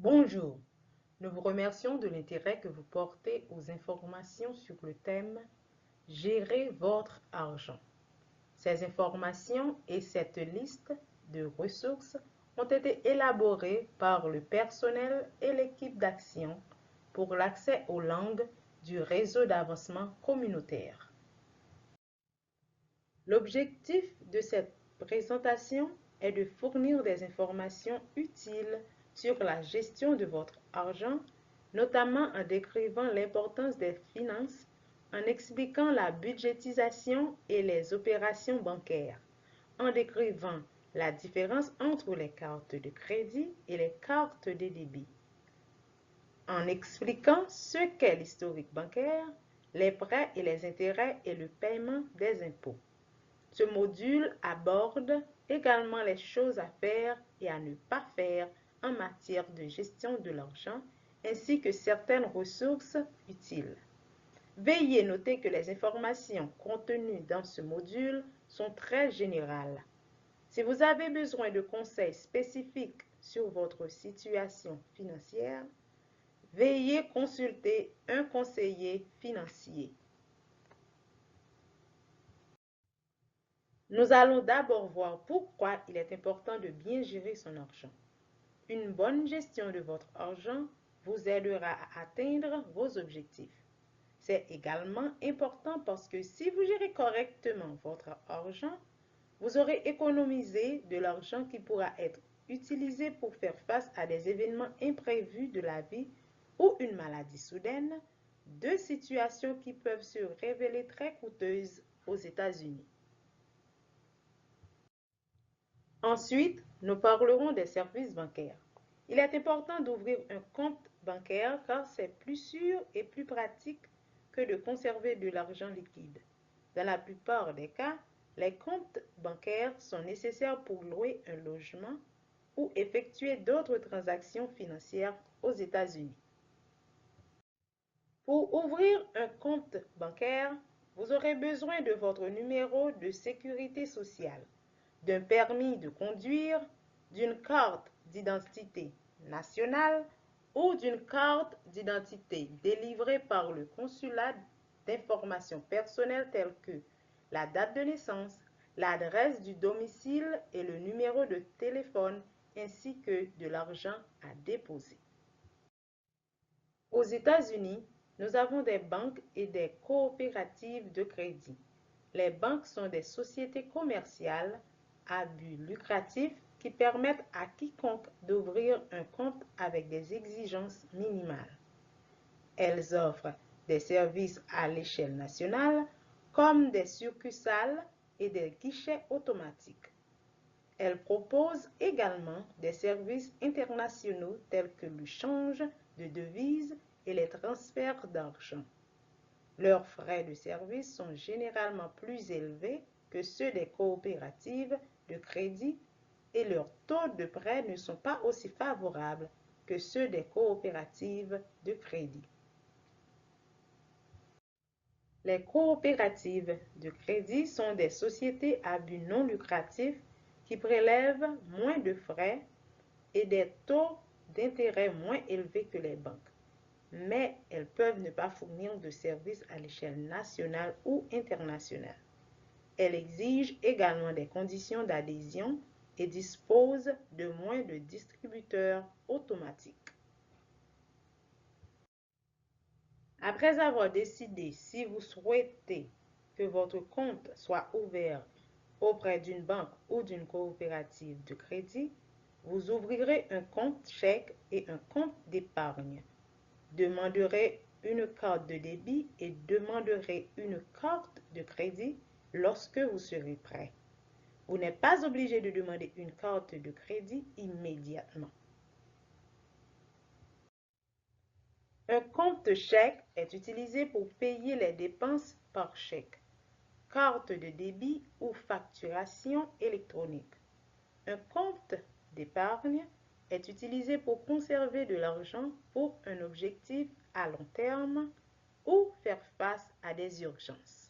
Bonjour, nous vous remercions de l'intérêt que vous portez aux informations sur le thème Gérer votre argent. Ces informations et cette liste de ressources ont été élaborées par le personnel et l'équipe d'action pour l'accès aux langues du réseau d'avancement communautaire. L'objectif de cette présentation est de fournir des informations utiles sur la gestion de votre argent, notamment en décrivant l'importance des finances, en expliquant la budgétisation et les opérations bancaires, en décrivant la différence entre les cartes de crédit et les cartes de débit, en expliquant ce qu'est l'historique bancaire, les prêts et les intérêts et le paiement des impôts. Ce module aborde également les choses à faire et à ne pas faire en matière de gestion de l'argent, ainsi que certaines ressources utiles. Veuillez noter que les informations contenues dans ce module sont très générales. Si vous avez besoin de conseils spécifiques sur votre situation financière, veuillez consulter un conseiller financier. Nous allons d'abord voir pourquoi il est important de bien gérer son argent. Une bonne gestion de votre argent vous aidera à atteindre vos objectifs. C'est également important parce que si vous gérez correctement votre argent, vous aurez économisé de l'argent qui pourra être utilisé pour faire face à des événements imprévus de la vie ou une maladie soudaine, deux situations qui peuvent se révéler très coûteuses aux États-Unis. Ensuite, nous parlerons des services bancaires. Il est important d'ouvrir un compte bancaire car c'est plus sûr et plus pratique que de conserver de l'argent liquide. Dans la plupart des cas, les comptes bancaires sont nécessaires pour louer un logement ou effectuer d'autres transactions financières aux États-Unis. Pour ouvrir un compte bancaire, vous aurez besoin de votre numéro de sécurité sociale, d'un permis de conduire, d'une carte d'identité nationale ou d'une carte d'identité délivrée par le consulat d'informations personnelles telles que la date de naissance, l'adresse du domicile et le numéro de téléphone ainsi que de l'argent à déposer. Aux États-Unis, nous avons des banques et des coopératives de crédit. Les banques sont des sociétés commerciales à but lucratif qui permettent à quiconque d'ouvrir un compte avec des exigences minimales. Elles offrent des services à l'échelle nationale comme des succursales et des guichets automatiques. Elles proposent également des services internationaux tels que le change de devises et les transferts d'argent. Leurs frais de service sont généralement plus élevés que ceux des coopératives de crédit et leurs taux de prêt ne sont pas aussi favorables que ceux des coopératives de crédit. Les coopératives de crédit sont des sociétés à but non lucratif qui prélèvent moins de frais et des taux d'intérêt moins élevés que les banques, mais elles peuvent ne pas fournir de services à l'échelle nationale ou internationale. Elles exigent également des conditions d'adhésion et disposent de moins de distributeurs automatiques. Après avoir décidé si vous souhaitez que votre compte soit ouvert auprès d'une banque ou d'une coopérative de crédit, vous ouvrirez un compte chèque et un compte d'épargne. Demanderez une carte de débit et demanderez une carte de crédit lorsque vous serez prêt. Vous n'êtes pas obligé de demander une carte de crédit immédiatement. Un compte chèque est utilisé pour payer les dépenses par chèque, carte de débit ou facturation électronique. Un compte d'épargne est utilisé pour conserver de l'argent pour un objectif à long terme ou faire face à des urgences.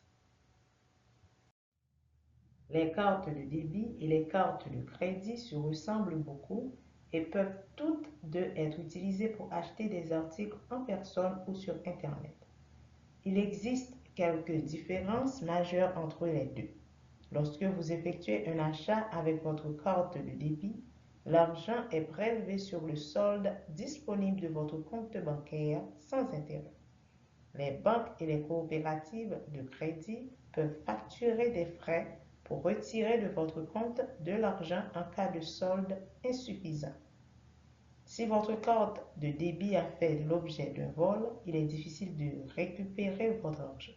Les cartes de débit et les cartes de crédit se ressemblent beaucoup et peuvent toutes deux être utilisées pour acheter des articles en personne ou sur Internet. Il existe quelques différences majeures entre les deux. Lorsque vous effectuez un achat avec votre carte de débit, l'argent est prélevé sur le solde disponible de votre compte bancaire sans intérêt. Les banques et les coopératives de crédit peuvent facturer des frais pour retirer de votre compte de l'argent en cas de solde insuffisant. Si votre carte de débit a fait l'objet d'un vol, il est difficile de récupérer votre argent.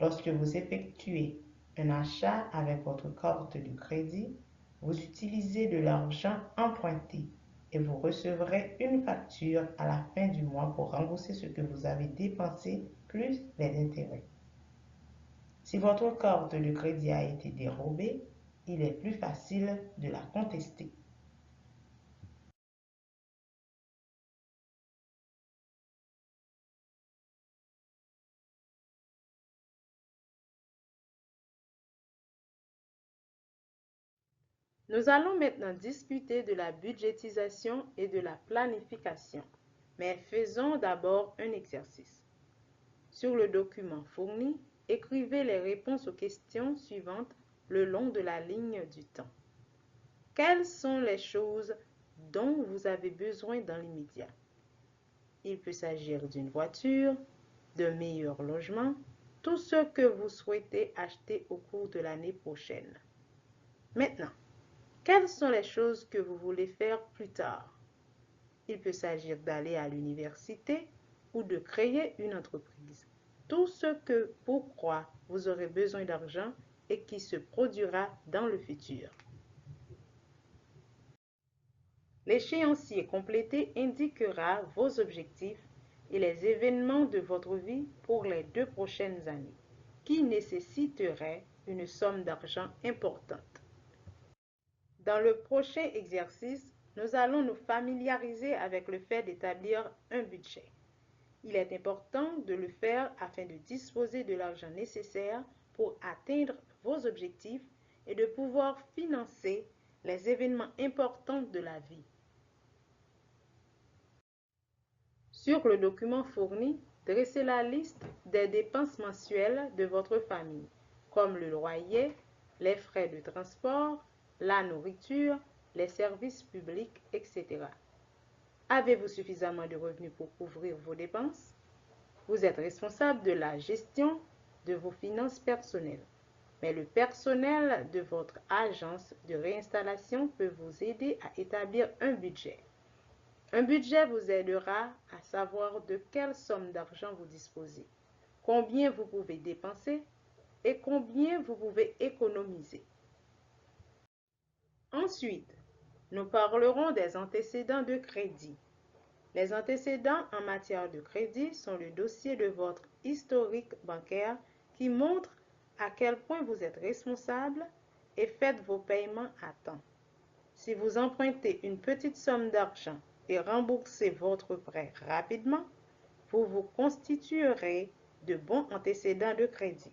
Lorsque vous effectuez un achat avec votre carte de crédit, vous utilisez de l'argent emprunté et vous recevrez une facture à la fin du mois pour rembourser ce que vous avez dépensé plus les intérêts. Si votre carte de crédit a été dérobée, il est plus facile de la contester. Nous allons maintenant discuter de la budgétisation et de la planification, mais faisons d'abord un exercice. Sur le document fourni, écrivez les réponses aux questions suivantes le long de la ligne du temps. Quelles sont les choses dont vous avez besoin dans l'immédiat? Il peut s'agir d'une voiture, d'un meilleur logement, tout ce que vous souhaitez acheter au cours de l'année prochaine. Maintenant, quelles sont les choses que vous voulez faire plus tard? Il peut s'agir d'aller à l'université ou de créer une entreprise. Tout ce que pour quoi vous aurez besoin d'argent et qui se produira dans le futur. L'échéancier complété indiquera vos objectifs et les événements de votre vie pour les 2 prochaines années, qui nécessiteraient une somme d'argent importante. Dans le prochain exercice, nous allons nous familiariser avec le fait d'établir un budget. Il est important de le faire afin de disposer de l'argent nécessaire pour atteindre vos objectifs et de pouvoir financer les événements importants de la vie. Sur le document fourni, dressez la liste des dépenses mensuelles de votre famille, comme le loyer, les frais de transport, la nourriture, les services publics, etc. Avez-vous suffisamment de revenus pour couvrir vos dépenses? Vous êtes responsable de la gestion de vos finances personnelles, mais le personnel de votre agence de réinstallation peut vous aider à établir un budget. Un budget vous aidera à savoir de quelle somme d'argent vous disposez, combien vous pouvez dépenser et combien vous pouvez économiser. Ensuite, nous parlerons des antécédents de crédit. Les antécédents en matière de crédit sont le dossier de votre historique bancaire qui montre à quel point vous êtes responsable et faites vos paiements à temps. Si vous empruntez une petite somme d'argent et remboursez votre prêt rapidement, vous vous constituerez de bons antécédents de crédit.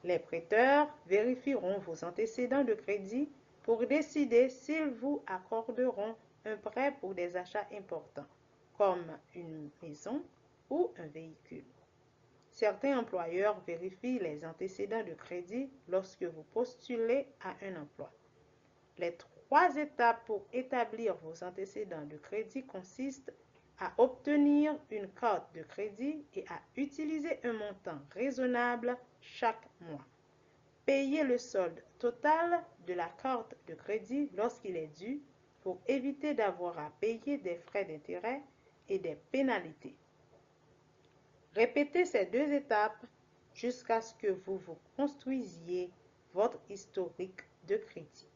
Les prêteurs vérifieront vos antécédents de crédit pour décider s'ils vous accorderont un prêt pour des achats importants, comme une maison ou un véhicule. Certains employeurs vérifient les antécédents de crédit lorsque vous postulez à un emploi. Les 3 étapes pour établir vos antécédents de crédit consistent à obtenir une carte de crédit et à utiliser un montant raisonnable chaque mois. Payer le solde total de la carte de crédit lorsqu'il est dû pour éviter d'avoir à payer des frais d'intérêt et des pénalités. Répétez ces 2 étapes jusqu'à ce que vous vous construisiez votre historique de crédit.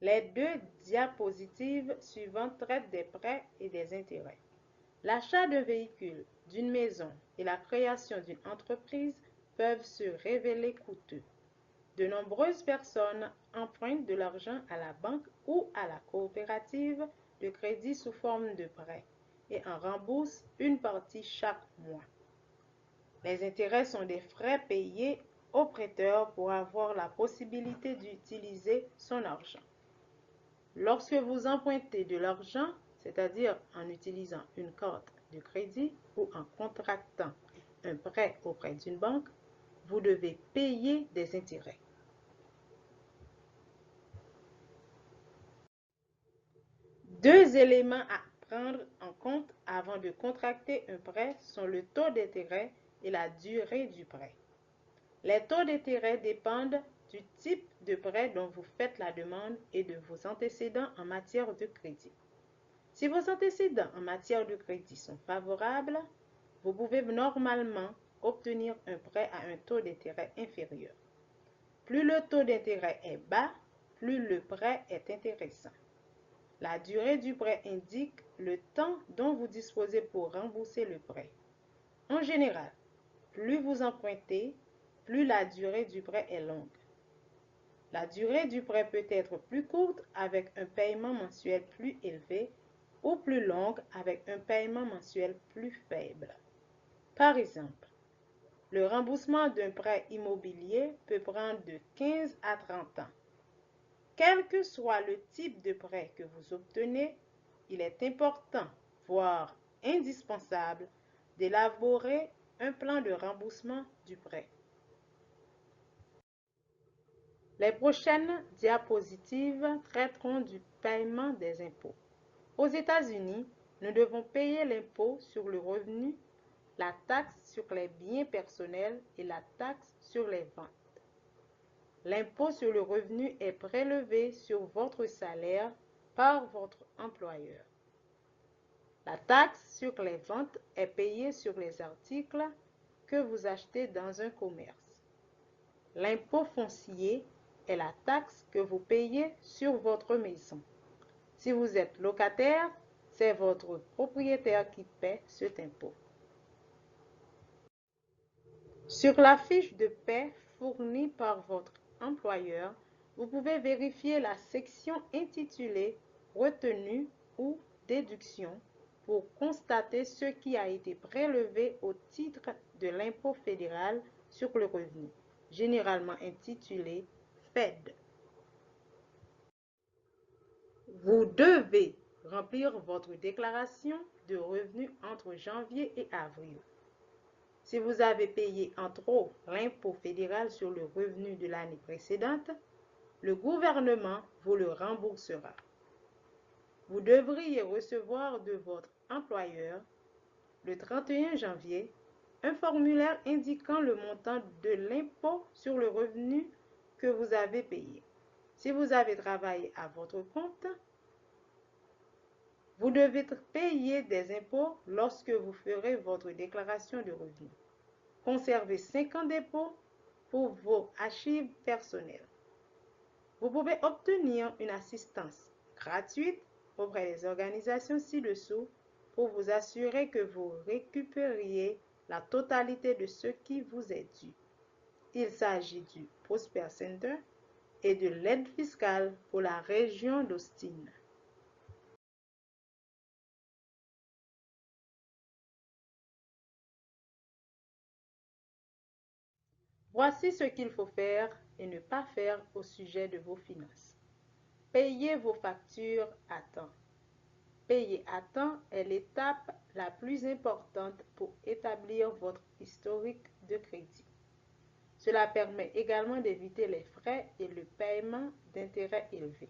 Les 2 diapositives suivantes traitent des prêts et des intérêts. L'achat d'un véhicule, d'une maison et la création d'une entreprise peuvent se révéler coûteux. De nombreuses personnes empruntent de l'argent à la banque ou à la coopérative de crédit sous forme de prêt et en remboursent une partie chaque mois. Les intérêts sont des frais payés au prêteur pour avoir la possibilité d'utiliser son argent. Lorsque vous empruntez de l'argent, c'est-à-dire en utilisant une carte de crédit ou en contractant un prêt auprès d'une banque, vous devez payer des intérêts. Deux éléments à prendre en compte avant de contracter un prêt sont le taux d'intérêt et la durée du prêt. Les taux d'intérêt dépendent du type de prêt dont vous faites la demande et de vos antécédents en matière de crédit. Si vos antécédents en matière de crédit sont favorables, vous pouvez normalement obtenir un prêt à un taux d'intérêt inférieur. Plus le taux d'intérêt est bas, plus le prêt est intéressant. La durée du prêt indique le temps dont vous disposez pour rembourser le prêt. En général, plus vous empruntez, plus la durée du prêt est longue. La durée du prêt peut être plus courte avec un paiement mensuel plus élevé ou plus longue avec un paiement mensuel plus faible. Par exemple, le remboursement d'un prêt immobilier peut prendre de 15 à 30 ans. Quel que soit le type de prêt que vous obtenez, il est important, voire indispensable, d'élaborer un plan de remboursement du prêt. Les prochaines diapositives traiteront du paiement des impôts. Aux États-Unis, nous devons payer l'impôt sur le revenu, la taxe sur les biens personnels et la taxe sur les ventes. L'impôt sur le revenu est prélevé sur votre salaire par votre employeur. La taxe sur les ventes est payée sur les articles que vous achetez dans un commerce. L'impôt foncier est la taxe que vous payez sur votre maison. Si vous êtes locataire, c'est votre propriétaire qui paie cet impôt. Sur la fiche de paie fournie par votre employeur, vous pouvez vérifier la section intitulée « Retenue » ou « Déduction » pour constater ce qui a été prélevé au titre de l'impôt fédéral sur le revenu, généralement intitulé FED. Vous devez remplir votre déclaration de revenus entre janvier et avril. Si vous avez payé en trop l'impôt fédéral sur le revenu de l'année précédente, le gouvernement vous le remboursera. Vous devriez recevoir de votre employeur, le 31 janvier, un formulaire indiquant le montant de l'impôt sur le revenu que vous avez payé. Si vous avez travaillé à votre compte, vous devez payer des impôts lorsque vous ferez votre déclaration de revenus. Conservez 5 ans d'impôts pour vos archives personnelles. Vous pouvez obtenir une assistance gratuite auprès des organisations ci-dessous pour vous assurer que vous récupériez la totalité de ce qui vous est dû. Il s'agit du Prosper Center et de l'aide fiscale pour la région d'Austin. Voici ce qu'il faut faire et ne pas faire au sujet de vos finances. Payez vos factures à temps. Payer à temps est l'étape la plus importante pour établir votre historique de crédit. Cela permet également d'éviter les frais et le paiement d'intérêts élevés.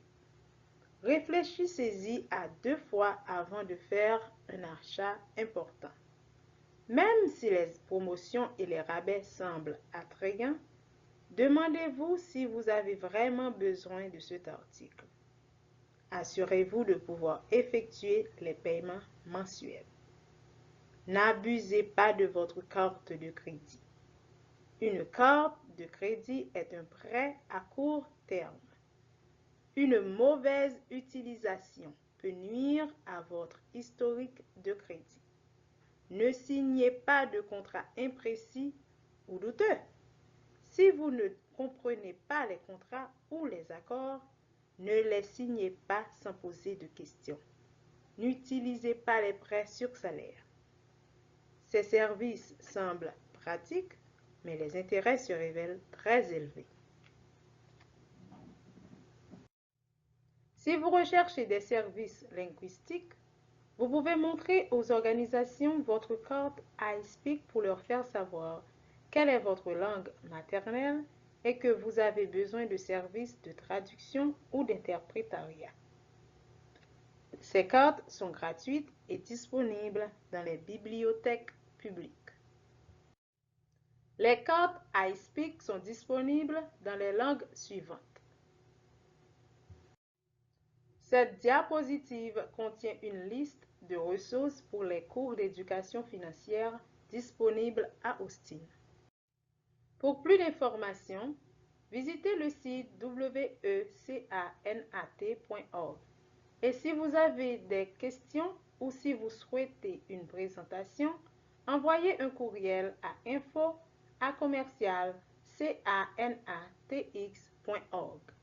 Réfléchissez-y à 2 fois avant de faire un achat important. Même si les promotions et les rabais semblent attrayants, demandez-vous si vous avez vraiment besoin de cet article. Assurez-vous de pouvoir effectuer les paiements mensuels. N'abusez pas de votre carte de crédit. Une carte de crédit est un prêt à court terme. Une mauvaise utilisation peut nuire à votre historique de crédit. Ne signez pas de contrat imprécis ou douteux. Si vous ne comprenez pas les contrats ou les accords, ne les signez pas sans poser de questions. N'utilisez pas les prêts sur salaire. Ces services semblent pratiques, mais les intérêts se révèlent très élevés. Si vous recherchez des services linguistiques, vous pouvez montrer aux organisations votre carte iSpeak pour leur faire savoir quelle est votre langue maternelle et que vous avez besoin de services de traduction ou d'interprétariat. Ces cartes sont gratuites et disponibles dans les bibliothèques publiques. Les cartes iSpeak sont disponibles dans les langues suivantes. Cette diapositive contient une liste de ressources pour les cours d'éducation financière disponibles à Austin. Pour plus d'informations, visitez le site wecanat.org. Et si vous avez des questions ou si vous souhaitez une présentation, envoyez un courriel à info@canatx.org.